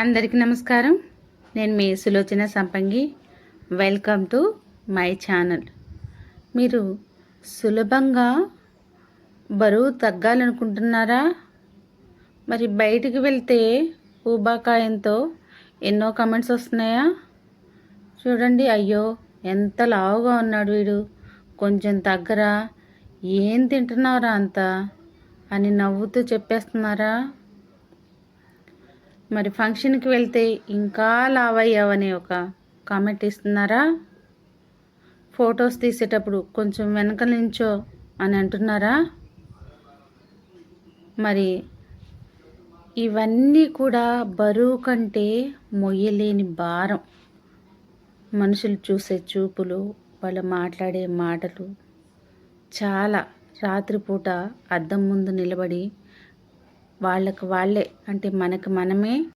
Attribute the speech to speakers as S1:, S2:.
S1: అందరికీ నమస్కారం. నేను మీ సులోచన సంపంగి. Welcome to my channel. మీరు సులభంగా బరువు తగ్గాలనుకుంటున్నారా? మరి బయటికి వెళ్తే ఊబకాయంతో ఎన్నో కమెంట్స్ వస్తున్నాయా? చూడండి, అయ్యో ఎంత లావుగా ఉన్నాడు వీడు, కొంచెం తగ్గరా, ఏం తింటున్నారా అంత అని నవ్వుతూ చెప్పేస్తున్నారా? మరి ఫంక్షన్కి వెళ్తే ఇంకా లావయ్యావని ఒక కామెంట్ ఇస్తున్నారా? ఫొటోస్ తీసేటప్పుడు కొంచెం వెనక నుంచో అని అంటున్నారా? మరి ఇవన్నీ కూడా బరువు కంటే మొయ్యలేని భారం. మనుషులు చూసే చూపులు, వాళ్ళు మాట్లాడే మాటలు, చాలా రాత్రిపూట అద్దం ముందు నిలబడి వాళ్ళకి వాళ్ళే అంటే మనకు మనమే